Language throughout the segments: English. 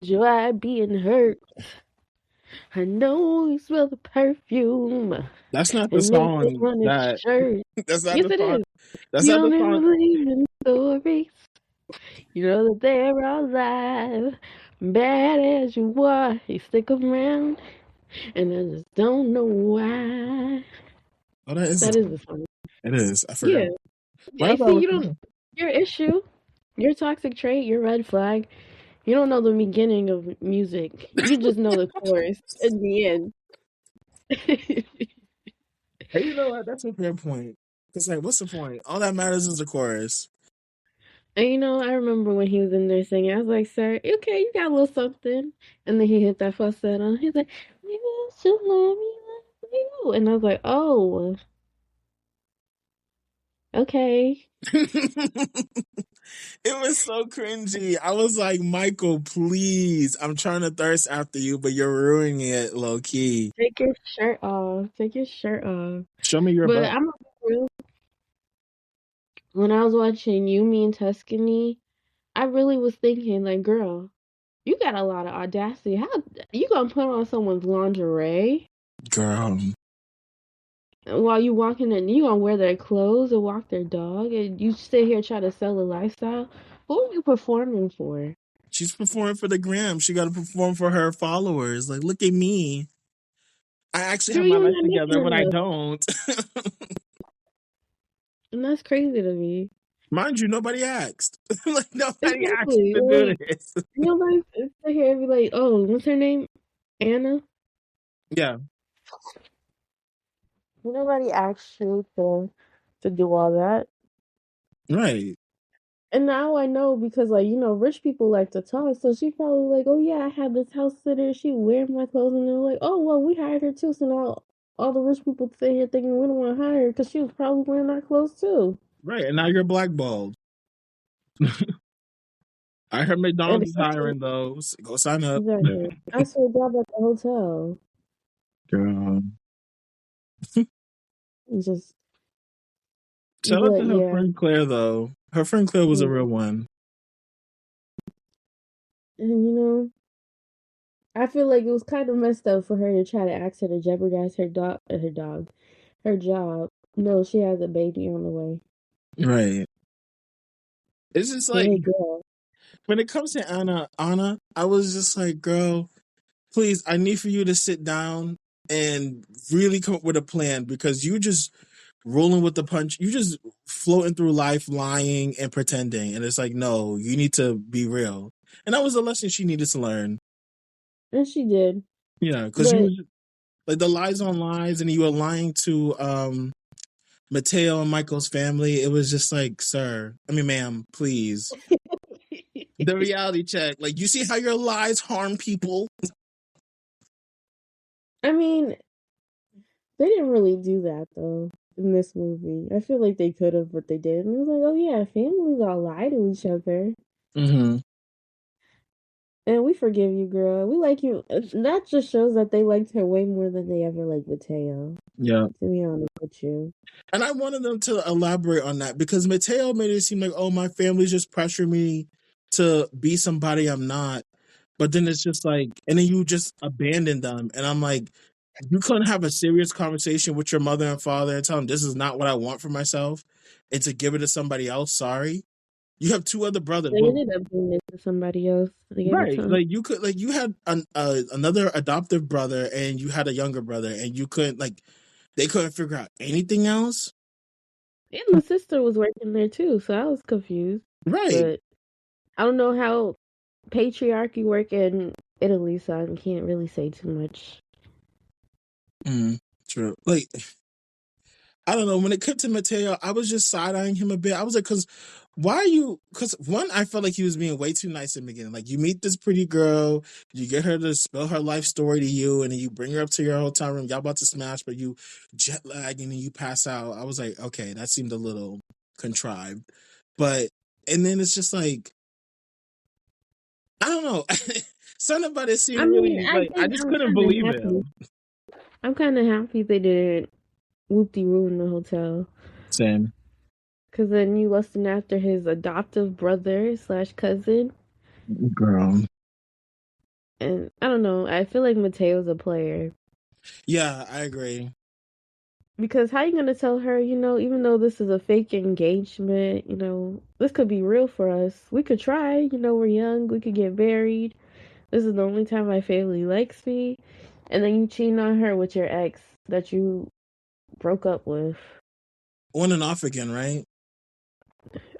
joy being hurt. I know you smell the perfume That's not the and make it song on his that. shirt. That's not Yes, the it song. is. That's You not don't the ever song. believe in stories. You know that they're alive. Bad as you are, you stick around, and I just don't know why. Oh, that is the That is song. the song. It is. I Yeah. forgot. I Whatever I see. was You don't. thinking. Your issue, your toxic trait, your red flag. You don't know the beginning of music. You just know the chorus in the end. Hey, you know what? That's a fair point. Because, like, what's the point? All that matters is the chorus. And I remember when he was in there singing, I was like, sir, okay, you got a little something. And then he hit that falsetto. He's like, maybe you should let me love you. And I was like, oh, okay. It was so cringy. I was like, Michael, please. I'm trying to thirst after you, but you're ruining it low key. Take your shirt off. Take your shirt off. Show me your But butt. I'm gonna be real. When I was watching You, Me, and Tuscany, I really was thinking, like, girl, you got a lot of audacity. How you gonna put on someone's lingerie Girl. while you walking in? You gonna wear their clothes and walk their dog, and you sit here trying to sell a lifestyle? Who are you performing for? She's performing for the gram. She got to perform for her followers. Like, look at me. I actually Girl, have my you're life not together, making but I enough, don't. and that's crazy to me. Mind you, nobody asked. Like, nobody asked Exactly. to do Like this. nobody sit here and be like, "Oh, what's her name? Anna." Yeah, Nobody asked you to do all that. right. And now I know because, like, rich people like to talk. So she probably like, oh yeah, I had this house sitter. She wear my clothes, and they're like, oh well, we hired her too. So now all the rich people sit here thinking we don't want to hire her because she was probably wearing our clothes too. Right. And now you're blackballed. I heard And McDonald's is hiring those. Go sign up. exactly, I saw a job at the hotel. Girl. Just, Shout out but to her yeah, friend Claire, though. Her friend Claire was a yeah. real one. And I feel like it was kind of messed up for her to try to ask her to jeopardize her job. No, she has a baby on the way. Right. It's just like, Hey girl. when it comes to Anna, I was just like, girl, please, I need for you to sit down and really come up with a plan because you just rolling with the punch. You just floating through life, lying and pretending. And it's like, no, you need to be real. And that was a lesson she needed to learn. And she did. Yeah, because you But was like the lies on lies, and you were lying to Mateo and Michael's family. It was just like, sir, I mean, ma'am, please. The reality check. Like, you see how your lies harm people? I mean, they didn't really do that though in this movie. I feel like they could have, but they didn't. It was like, oh yeah, families all lie to each other. Mm-hmm. And we forgive you, girl. We like you. That just shows that they liked her way more than they ever liked Mateo. Yeah. To be honest with you. And I wanted them to elaborate on that because Mateo made it seem like, oh, my family's just pressuring me to be somebody I'm not. But then it's just like, and then you just abandon them. And I'm like, you couldn't have a serious conversation with your mother and father and tell them this is not what I want for myself and to give it to somebody else. Sorry. You have two other brothers. They Well, ended up doing it to somebody else. They gave it to right. him. Like, you could, like, you had another adoptive brother and you had a younger brother and you couldn't, like, they couldn't figure out anything else. And the sister was working there too, so I was confused. Right. But I don't know how patriarchy work in Italy, so I can't really say too much. True. Like, I don't know. When it came to Mateo, I was just side eyeing him a bit. I was like, because why are you? Because one, I felt like he was being way too nice in the beginning. Like, you meet this pretty girl, you get her to spill her life story to you, and then you bring her up to your hotel room. Y'all about to smash, but you jet lag and then you pass out. I was like, okay, that seemed a little contrived. But, and then it's just like, I don't know. Something about it I seemed mean, really, like, I just I'm couldn't kind of believe happy. him. I'm kind of happy they didn't whoop-de-woo in the hotel. Same. Because then you lusting after his adoptive brother slash cousin. Girl. And I don't know. I feel like Mateo's a player Yeah, I agree. because how you gonna tell her? Even though this is a fake engagement, this could be real for us. We could try. We're young. We could get married. This is the only time my family likes me. And then you cheat on her with your ex that you broke up with. On and off again, right?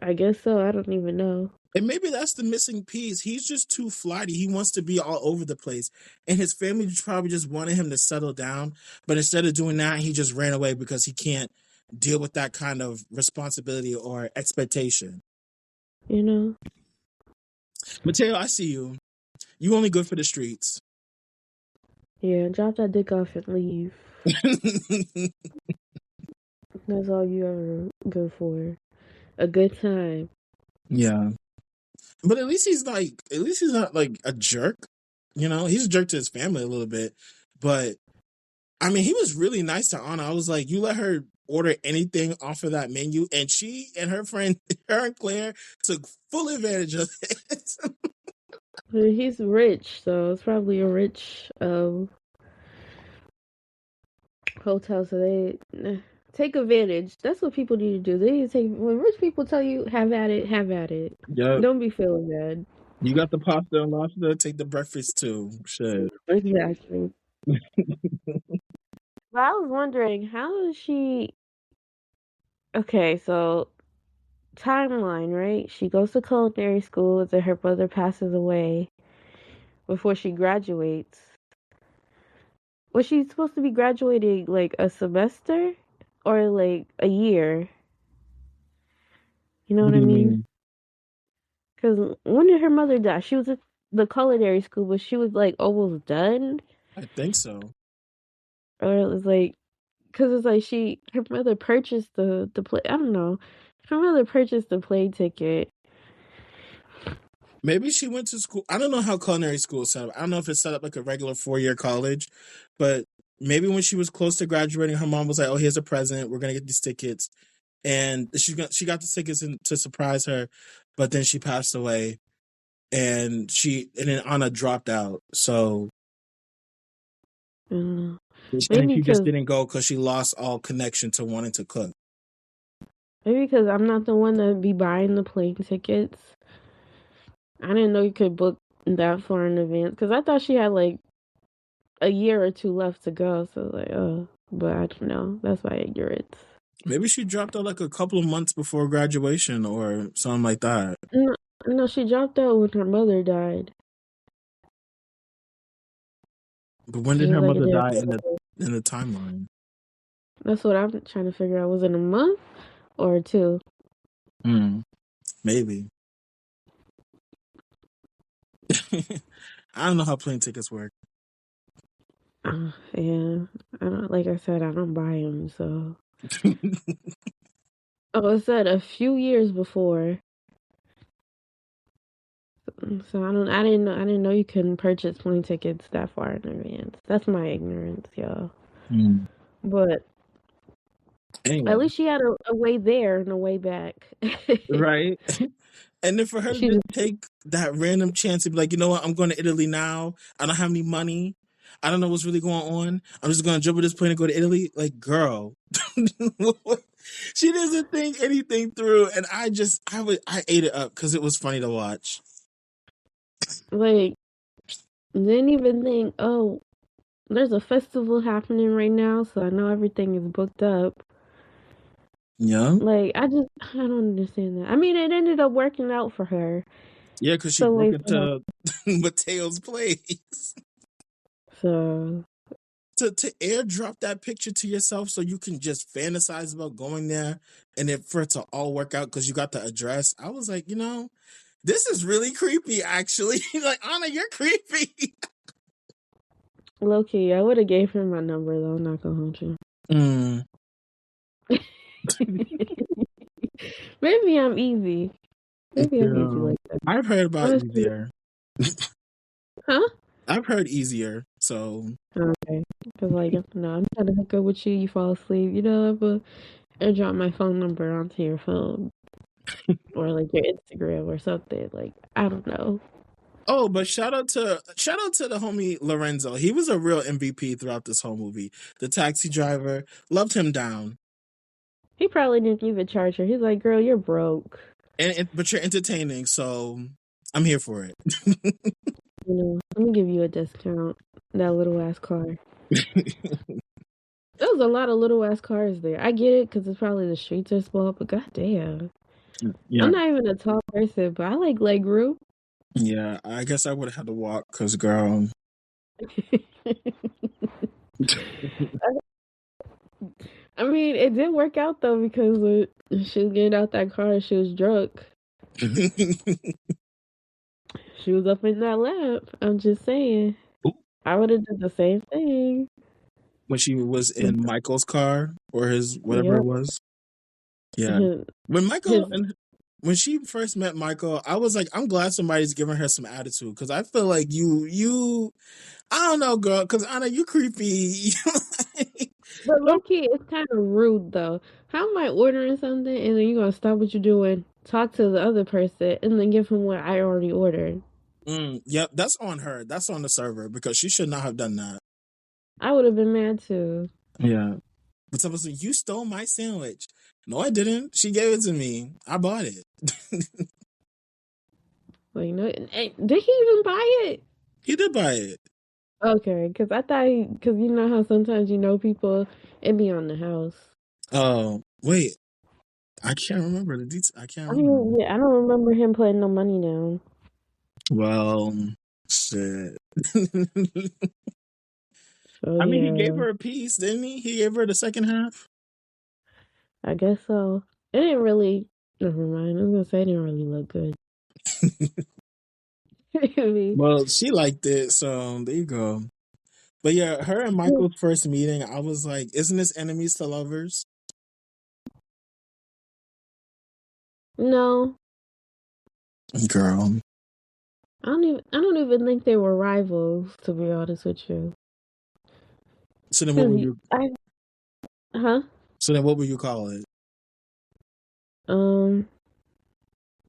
I guess so. I don't even know. And maybe that's the missing piece. He's just too flighty. He wants to be all over the place. And his family probably just wanted him to settle down. But instead of doing that, he just ran away because he can't deal with that kind of responsibility or expectation. You know? Mateo, I see you. You only good for the streets. Yeah, drop that dick off and leave. That's all you ever good for. A good time. Yeah. But at least he's not like a jerk. He's a jerk to his family a little bit. But I mean, he was really nice to Anna. I was like, you let her order anything off of that menu, and she and her friend, her and Claire, took full advantage of it. But he's rich, so it's probably a rich hotel. So they take advantage. That's what people need to do. They need to take when rich people tell you have at it, have at it. Yep. Don't be feeling bad. You got the pasta and lobster, take the breakfast too. Shit. Exactly. But I was wondering, how is she? Okay, so timeline, right? She goes to culinary school, and her brother passes away before she graduates. Was she supposed to be graduating like a semester or like a year? You know What what do I you mean? mean? Because when did her mother die? She was at the culinary school, but she was like almost done, I think so. or it was like because it's like her mother purchased the play. I don't know. Her mother purchased the plane ticket. Maybe she went to school. I don't know how culinary school is set up. I don't know if it's set up like a regular 4-year college, but maybe when she was close to graduating, her mom was like, "Oh, here's a present. We're gonna get these tickets," and she got the tickets to surprise her, but then she passed away, and then Anna dropped out. So I don't know. and Maybe she just because didn't go because she lost all connection to wanting to cook. I'm not the one that be buying the plane tickets. I didn't know you could book that far in advance because I thought she had like a year or two left to go. So I was like, oh, but I don't know. That's my ignorance. Maybe she dropped out like a couple of months before graduation or something like that. No, no, she dropped out when her mother died. But when It did was her like a mother day. die in the timeline? That's what I'm trying to figure out. Was it a month or two? Maybe. I don't know how plane tickets work. Yeah, I don't. Like I said, I don't buy them. So, oh, it said a few years before. So I don't. I didn't know. I didn't know you couldn't purchase plane tickets that far in advance. That's my ignorance, y'all. Mm. But at Anyway, least she had a way there and a way back. right? And then for her to She just just take that random chance to be like, you know what, I'm going to Italy now. I don't have any money. I don't know what's really going on. I'm just going to jump on this plane and go to Italy. Like, girl, she doesn't think anything through. And I ate it up because it was funny to watch. like didn't even think. Oh, there's a festival happening right now, so I know everything is booked up. Yeah. Like I don't understand that. I mean, it ended up working out for her. Yeah, because she So broke like, into Mateo's place. so To airdrop that picture to yourself so you can just fantasize about going there and then for it to all work out because you got the address. I was like, this is really creepy, actually. Like, Anna, you're creepy. low key, I would have gave her my number though. I'm not gonna hold you. Mm. Maybe I'm easy. Maybe I'm easy Yeah. like that. I've heard about Honestly, easier. huh? I've heard easier. So, Okay. Because, like, no, I'm trying to hook up with you. You fall asleep. I'm going to airdrop my phone number onto your phone or, like, your Instagram or something. Like, I don't know. Oh, but shout out to the homie Lorenzo. He was a real MVP throughout this whole movie. The taxi driver loved him down, He probably didn't even charge her. He's like, "Girl, you're broke. but you're entertaining, so I'm here for it. You know, let me give you a discount." That little ass car. There was a lot of little ass cars there. I get it because it's probably the streets are small, but goddamn, I'm Yeah, not even a tall person, but I like leg room. yeah. I guess I would have had to walk because, girl. I mean, it did work out though because she was getting out that car and she was drunk. She was up in that lap. I'm just saying. I would have done the same thing. When she was in Michael's car or his whatever Yeah. it was. Yeah. His, When Michael his and when she first met Michael, I was like, I'm glad somebody's giving her some attitude because I feel like I don't know, girl, because Anna, you creepy. but low key, it's kind of rude though. How am I ordering something and then you gonna stop what you're doing, talk to the other person, and then give him what I already ordered? Yep, that's on her. That's on the server because she should not have done that. I would have been mad too. Yeah. But someone said, you stole my sandwich. No, I didn't. She gave it to me. I bought it. Like, no, did he even buy it? He did buy it. Okay, because I thought because you know how sometimes you know people, it be on the house. Oh, wait. I can't remember the details. I can't I remember. mean, yeah, I don't remember him putting no money down. Well, shit. So I mean, he gave yeah, her a piece, didn't he? He gave her the second half. I guess so. It didn't really. Never mind. I was gonna say it didn't really look good. I mean, Well, she liked it, so there you go. But yeah, her and Michael's first meeting, I was like, isn't this enemies to lovers? no, Girl. I don't even. I don't even think they were rivals. To be honest with you, So then what would because you I, huh? so then what would you call it? Um,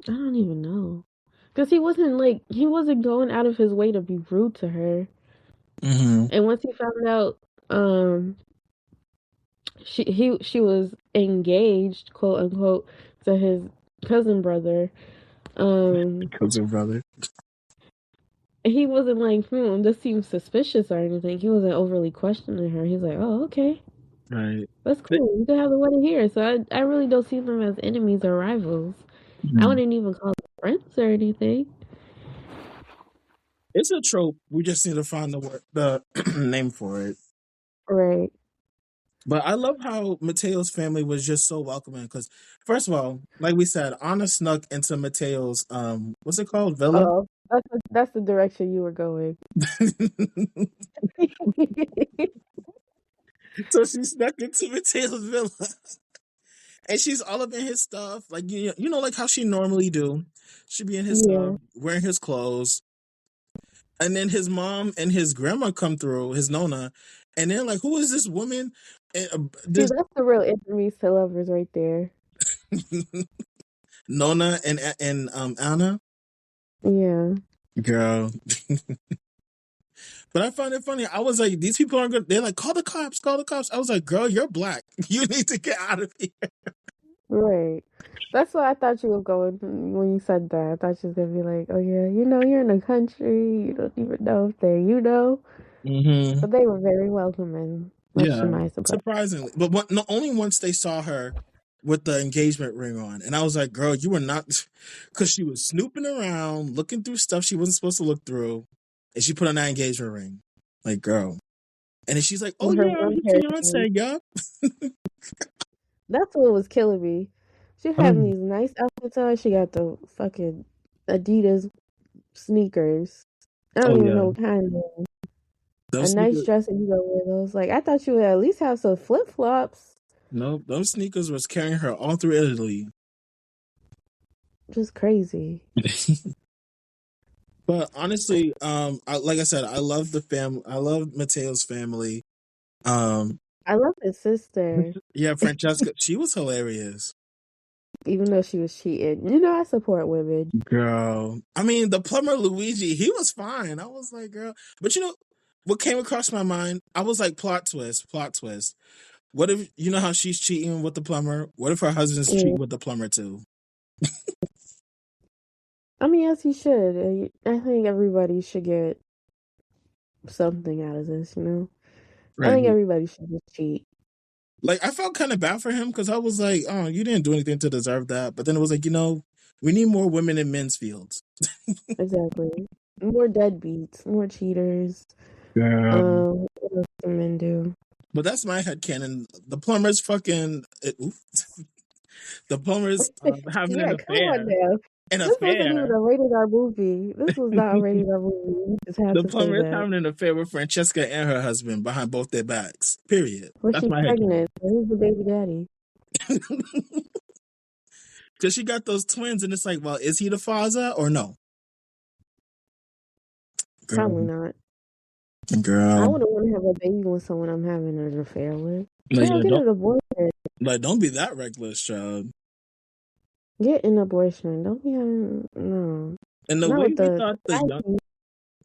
I don't even know. Because he wasn't going out of his way to be rude to her. Mm-hmm. And once he found out, um, she was engaged, quote unquote, to his cousin brother. Um, Cousin brother. he wasn't like, this seems suspicious or anything. He wasn't overly questioning her. He's like, oh, okay, Right. that's cool. You can have the wedding here. So I really don't see them as enemies or rivals. I Mhm. wouldn't even call them friends or anything. It's a trope. We just need to find the name for it. Right. But I love how Mateo's family was just so welcoming because, first of all, like we said, Anna snuck into Mateo's what's it called, villa. Oh, that's the direction you were going. So she snuck into Mateo's villa, and she's all up in his stuff, like like how she normally do. She be in his stuff, Yeah. wearing his clothes, and then his mom and his grandma come through, his nona, and they're like, "Who is this woman?" And See, this that's the real enemies to lovers right there. Nona and Anna, Yeah. girl. But I find it funny. I was like, these people aren't good. They're like, call the cops, call the cops. I was like, girl, you're black. You need to get out of here. Right. That's what I thought you were going when you said that. I thought you was gonna be like, "Oh yeah, you're in the country. You don't even know if they." Mm-hmm. But they were very welcoming, much to Yeah, my surprise. surprisingly. But only once they saw her with the engagement ring on. And I was like, girl, you were not, because she was snooping around, looking through stuff she wasn't supposed to look through. And she put on that engagement ring. Like, girl. And then she's like, oh, With her yeah, I'm one your hair thing. fiance, yup. That's what was killing me. She had Oh, these nice outfits on. She got the fucking Adidas sneakers. I oh don't even yeah. know what kind of a Those nice sneakers, dress and you go wear those. Like I thought you would at least have some flip flops. no, those sneakers was carrying her all through Italy. Just crazy. But honestly, like I said, I love the family. I love Mateo's family. Um, I love his sister. yeah, Francesca, she was hilarious. even though she was cheating. You know, I support women. Girl. I mean, the plumber Luigi, he was fine. I was like, girl. But you know what came across my mind? I was like, plot twist, plot twist. What if you know how she's cheating with the plumber? What if her husband's Yeah. cheating with the plumber too? I mean, yes, he should. I think everybody should get something out of this, you know? I Right. think everybody should just cheat. Like I felt kind of bad for him because I was like, oh, you didn't do anything to deserve that. But then it was like, we need more women in men's fields. Exactly. More deadbeats, more cheaters. Yeah. What else do men do? But that's my headcanon. The plumber's fucking the plumber's having an Yeah, come on affair. now. An This wasn't even affair. a rated R movie. This was not a rated R movie. You just had The to say plumber is that. having an affair with Francesca and her husband behind both their backs. Period. Well, That's she's my headcanon. pregnant. So who's the baby daddy? Because she got those twins, and it's like, well, is he the father or no? Girl, Probably not. I girl. wouldn't want to have a baby with someone I'm having an affair with. Like, Girl, yeah, get don't an abortion. don't be that reckless, child. Get an abortion. Don't be having no. And the Not way with we the thought the young,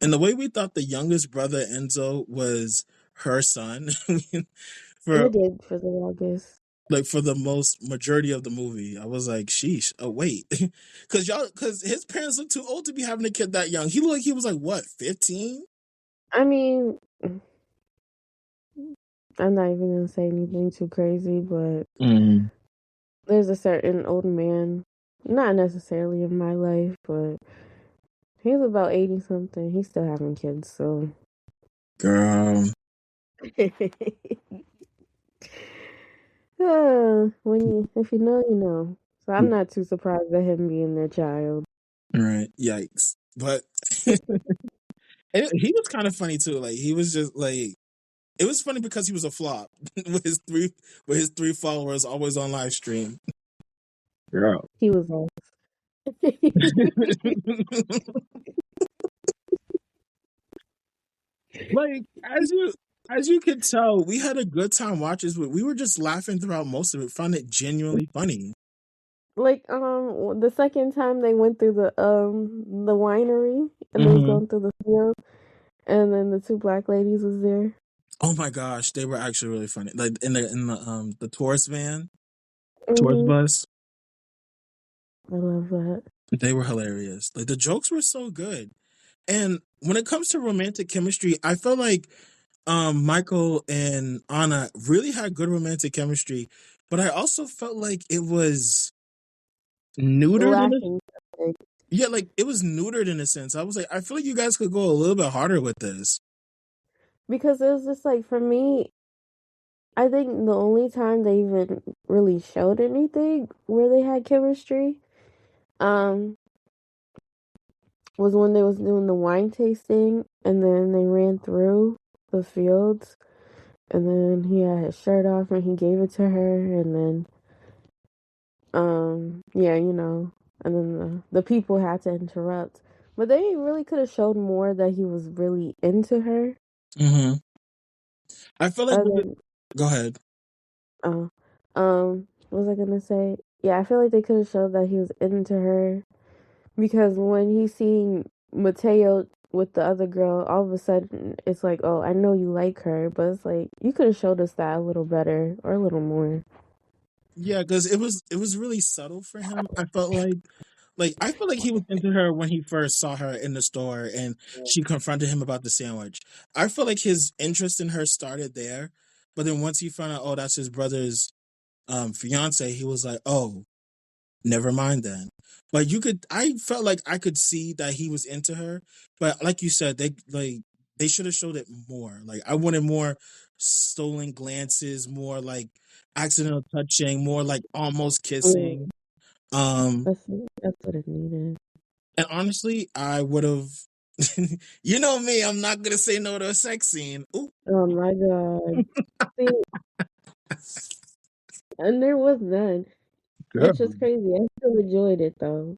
and the way we thought the youngest brother Enzo was her son, I for did for the longest. like for the most majority of the movie, I was like, sheesh. Oh wait, because his parents look too old to be having a kid that young. He looked like he was like what, 15? I mean, I'm not even gonna say anything too crazy, but Mm. there's a certain old man, not necessarily in my life, but he's about 80 something. He's still having kids, so. Girl, If you know, you know. So I'm not too surprised at him being their child. right? Yikes! But he was kind of funny too. Like he was just like it was funny because he was a flop with his three followers always on live stream. Girl. He was off. Like as you could tell, we had a good time watching this, but we were just laughing throughout most of it, found it genuinely funny. Like the second time they went through the winery and they was Hmm. going through the field and then the two black ladies was there. Oh my gosh, they were actually really funny. Like in the tourist van, tourist Mhm. bus, I love that. they were hilarious. Like the jokes were so good. And when it comes to romantic chemistry, I feel like Michael and Anna really had good romantic chemistry, but I also felt like it was neutered in a Lacking something. yeah, like it was neutered in a sense. I was like, I feel like you guys could go a little bit harder with this. Because it was just like for me, I think the only time they even really showed anything where they had chemistry, um, was when they was doing the wine tasting and then they ran through the fields and then he had his shirt off and he gave it to her and then yeah, you know, and then the people had to interrupt. But they really could have showed more that he was really into her. Hmm. I feel like Other go ahead. Oh, what was I gonna say? Yeah, I feel like they could have showed that he was into her because when he's seeing Mateo with the other girl, all of a sudden it's like, oh, I know you like her, but it's like you could have showed us that a little better or a little more. Yeah, because it was really subtle for him. I felt like I feel like he was into her when he first saw her in the store and she confronted him about the sandwich. I feel like his interest in her started there, but then once he found out, oh, that's his brother's fiance, he was like, oh, never mind then. But I felt like I could see that he was into her, but like you said, they should have showed it more. Like I wanted more stolen glances, more like accidental touching, more like almost Mm, kissing. Um, that's what it needed. and honestly, I would have. You know me, I'm not gonna say no to a sex scene. Ooh, Oh my god! See, and there was none, girl. which is crazy. I still enjoyed it though.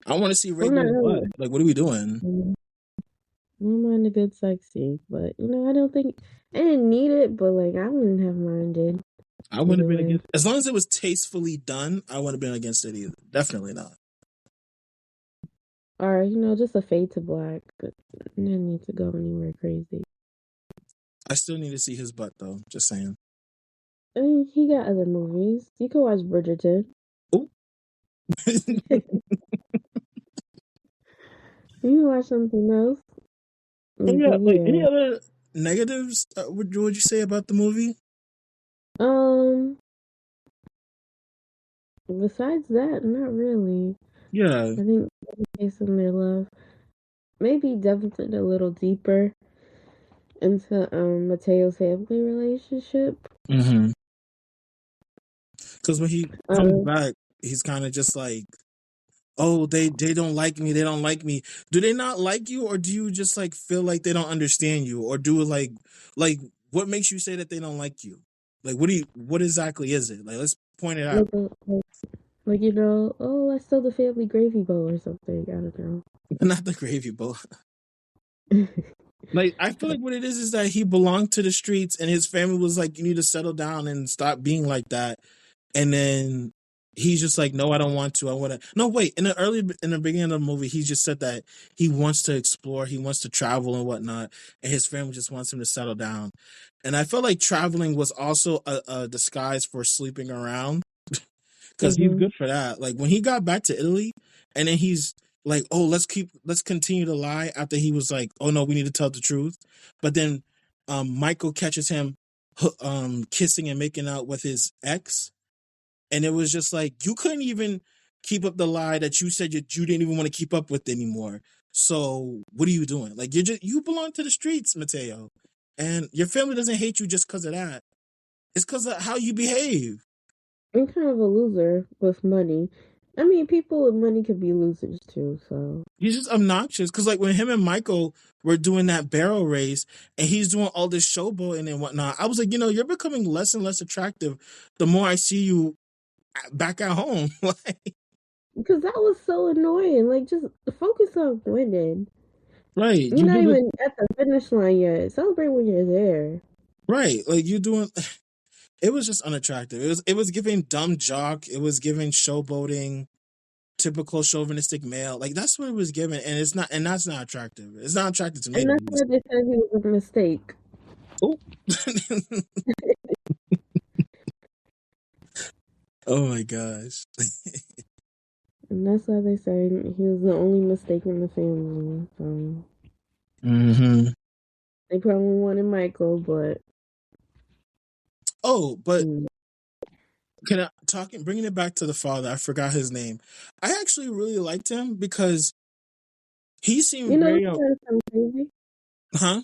I want to see Ray I'm not J's butt. really. Like, what are we doing? I don't mind a good sex scene, but I don't think I didn't need it, but like I wouldn't have minded. I wouldn't have either been way. against, as long as it was tastefully done. I wouldn't have been against it either. Definitely not. Or, just a fade to black. But no need to go anywhere crazy. I still need to see his butt though. Just saying. I mean, he got other movies. You can watch Bridgerton. Oh, You can watch something else. yeah. But Like any yeah. other negatives? Would you say about the movie? Um, Besides that, not really. Yeah. I think based on their love, maybe delving a little deeper into Mateo's family relationship. Mm-hmm. Because when he comes Um, back, he's kind of just like, oh, they don't like me. They don't like me. Do they not like you, or do you just like feel like they don't understand you, or do it like what makes you say that they don't like you? Like, what exactly is it? Like, let's point it out. like, like oh, I stole the family gravy bowl or something. I don't know. Not the gravy bowl. Like, I feel like what it is that he belonged to the streets, and his family was like, you need to settle down and stop being like that. And then he's just like, no, I don't want to. I want to. No, wait. In the beginning of the movie, he just said that he wants to explore, he wants to travel and whatnot, and his family just wants him to settle down. And I felt like traveling was also a disguise for sleeping around, because he's hmm good for that. Like when he got back to Italy, and then he's like, "Oh, let's continue to lie." After he was like, "Oh no, we need to tell the truth," but then Michael catches him kissing and making out with his ex, and it was just like you couldn't even keep up the lie that you said you didn't even want to keep up with anymore. So what are you doing? Like you belong to the streets, Mateo, and your family doesn't hate you just because of that. It's because of how you behave. I'm kind of a loser with money. I mean, people with money could be losers too. So He's just obnoxious because, like, when him and Michael were doing that barrel race and he's doing all this showboating and whatnot, I was like, you're becoming less and less attractive the more I see you back at home. Like, because that was so annoying. Like, just focus on winning. right. You're You not do the even at the finish line yet. Celebrate when you're there. right. Like, you doing it was just unattractive. It was giving dumb jock, it was giving showboating, typical chauvinistic male. Like, that's what it was giving, and that's not attractive. It's not attractive to me And at that's why least. they said he was a mistake. Oh. Oh my gosh. And that's why they say he was the only mistake in the family. So hmm they probably wanted Michael, but Oh, but mm. bringing it back to the father, I forgot his name. I actually really liked him because he seemed He very, kind of sound crazy. huh?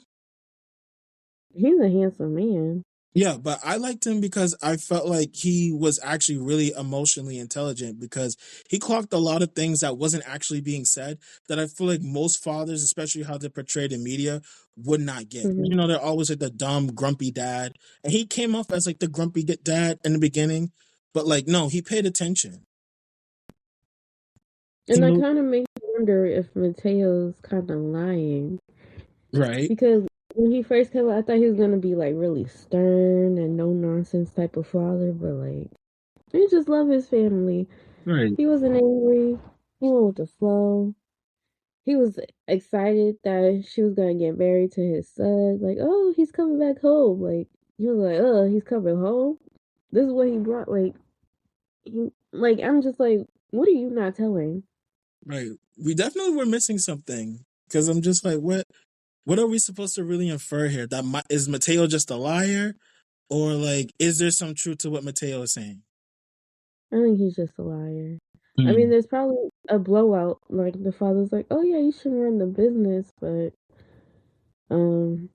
He's a handsome man. Yeah, but I liked him because I felt like he was actually really emotionally intelligent because he clocked a lot of things that wasn't actually being said that I feel like most fathers, especially how they're portrayed in media, would not get. hmm They're always like the dumb, grumpy dad. And he came off as like the grumpy dad in the beginning, but like, no, he paid attention. He And that knew, kind of makes me wonder if Mateo's kind of lying. right, Because when he first came out, I thought he was going to be like really stern and no nonsense type of father, but like, he just loved his family. right, He wasn't angry. He went with the flow. He was excited that she was gonna get married to his son. Like, oh, he's coming back home. Like, he was like, oh, he's coming home. This is what he brought. I'm just like, what are you not telling? right. We definitely were missing something because I'm just like, what are we supposed to really infer here? That is Mateo just a liar, or like, is there some truth to what Mateo is saying? I think he's just a liar. I mean, Hmm. there's probably a blowout. Like the father's like, oh yeah, you should run the business, but um,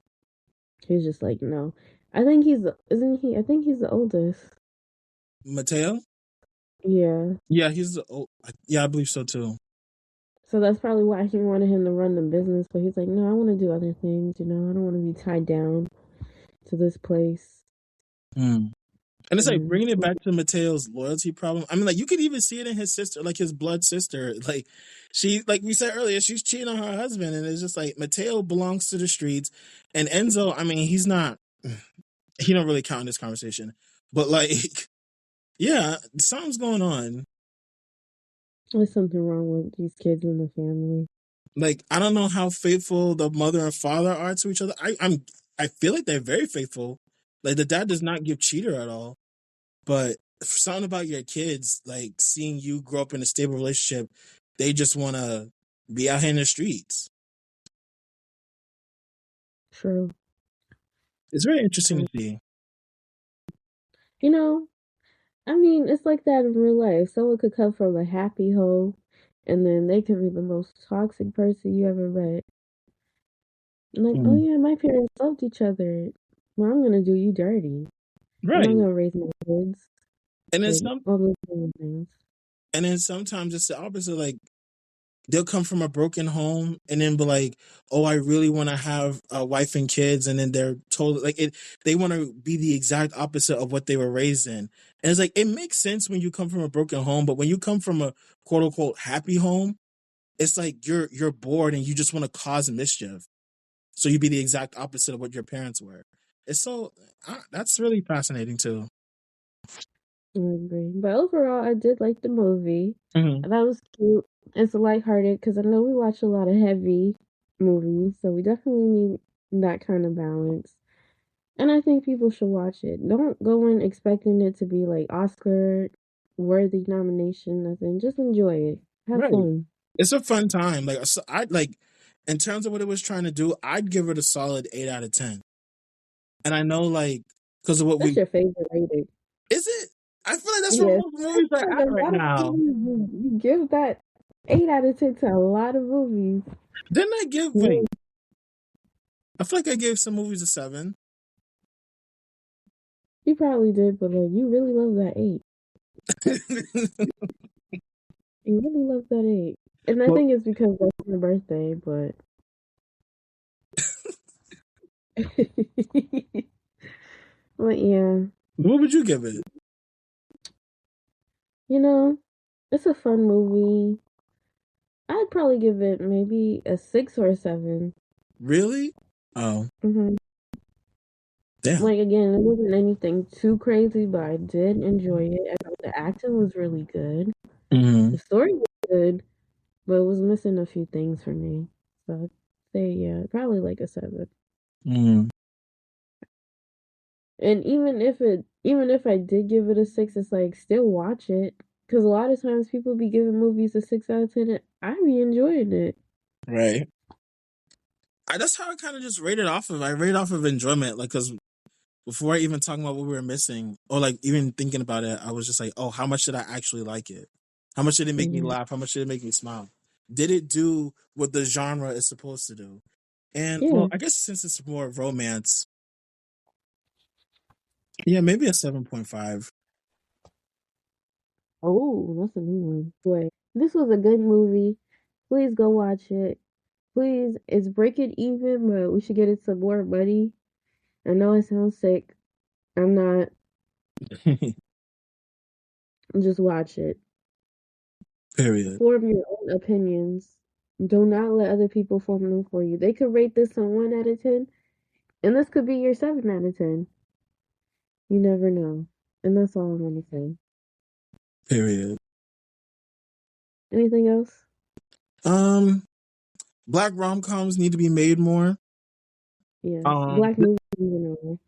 he's just like, no. Isn't he? I think he's the oldest. Mateo? Yeah. Yeah, yeah, I believe so too. So that's probably why he wanted him to run the business, but he's like, no, I want to do other things, I don't want to be tied down to this place. Hmm. And it's like And bringing it back to Mateo's loyalty problem. I mean, like you could even see it in his sister, like his blood sister. Like like we said earlier, she's cheating on her husband, and it's just like Mateo belongs to the streets, and Enzo. I mean, he don't really count in this conversation, But like, yeah, something's going on. There's something wrong with these kids in the family. Like, I don't know how faithful the mother and father are to each other. I feel like they're very faithful. Like the dad does not give cheater at all. But something about your kids, like seeing you grow up in a stable relationship, they just want to be out here in the streets. True. It's very interesting to Um, see. you know, I mean, it's like that in real life. Someone could come from a happy home, and then they could be the most toxic person you ever met. Like, oh Mm. yeah, my parents loved each other. Well, I'm gonna do you dirty. I'm not Right. gonna raise my kids. And then Like some all those kind of things. and then sometimes it's the opposite. Like they'll come from a broken home and then be like, "Oh, I really want to have a wife and kids," and then they're totally like it. They want to be the exact opposite of what they were raised in, and it's like it makes sense when you come from a broken home, but when you come from a quote unquote happy home, it's like you're bored and you just want to cause mischief. So you be the exact opposite of what your parents were. It's so that's really fascinating too. I agree. But overall, I did like the movie. Hmm. I thought it was cute. It's lighthearted because I know we watch a lot of heavy movies, so we definitely need that kind of balance. And I think people should watch it. Don't go in expecting it to be like Oscar worthy nomination, nothing. Just enjoy it. Have Right. fun. It's a fun time. Like so I like in terms of what it was trying to do, I'd give it a solid 8 out of 10. And I know like because of what That's we your favorite rating. is it. I feel like that's where Yes. most I movies feel are like at a right lot of now. movies you give that 8 out of 10 to a lot of movies. Didn't I give Yeah, wait? I feel like I gave some movies a 7. you probably did, but like you really love that 8. You really love that 8. And I Well, think it's because that's your birthday, but but yeah. what would you give it? You know, it's a fun movie. I'd probably give it maybe a 6 or a 7. Really? Oh, Hmm. damn. Like again, it wasn't anything too crazy, but I did enjoy it. I thought the acting was really good. Hmm. The story was good, but it was missing a few things for me. So I'd say yeah, probably like a 7. Hmm. And even if I did give it a 6, it's like still watch it because a lot of times people be giving movies a 6 out of 10. And I be enjoying it. Right. That's how I kind of just rated off of. I rated off of enjoyment, like because before I even talking about what we were missing, or like even thinking about it, I was just like, oh, how much did I actually like it? How much did it make me Mhm. laugh? How much did it make me smile? Did it do what the genre is supposed to do? And well, Yeah. I guess since it's more romance, yeah, maybe a 7.5. Oh, that's a new one. Boy, this was a good movie. Please go watch it. Please, it's Break It Even, but we should get it some more money. I know it sounds sick. I'm not. Just watch it. Period. Form your own opinions. Do not let other people form them for you. They could rate this a 1 out of 10, and this could be your 7 out of 10. You never know. And that's all I'm gonna say. Period. Anything else? Um, black rom coms need to be made more. Yes. Um, Black movies in general.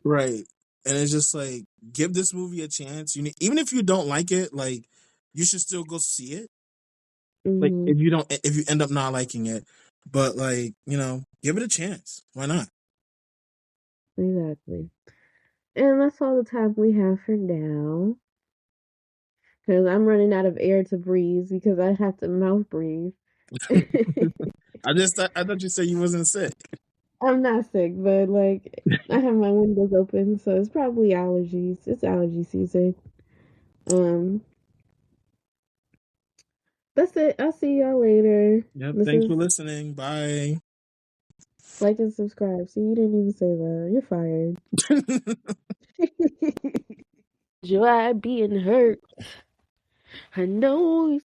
right. And it's just like give this movie a chance. You need, even if you don't like it, like you should still go see it. Like Mm-hmm. if you end up not liking it, but like give it a chance. Why not? Exactly. And that's all the time we have for now. Because I'm running out of air to breathe because I have to mouth breathe. I thought you said you wasn't sick. I'm not sick, but like I have my windows open, so it's probably allergies. It's allergy season. Um, that's it. I'll see y'all later. Yep. This Thanks is for listening. Bye. like and subscribe. See, you didn't even say that. You're fired. Joy being hurt. I know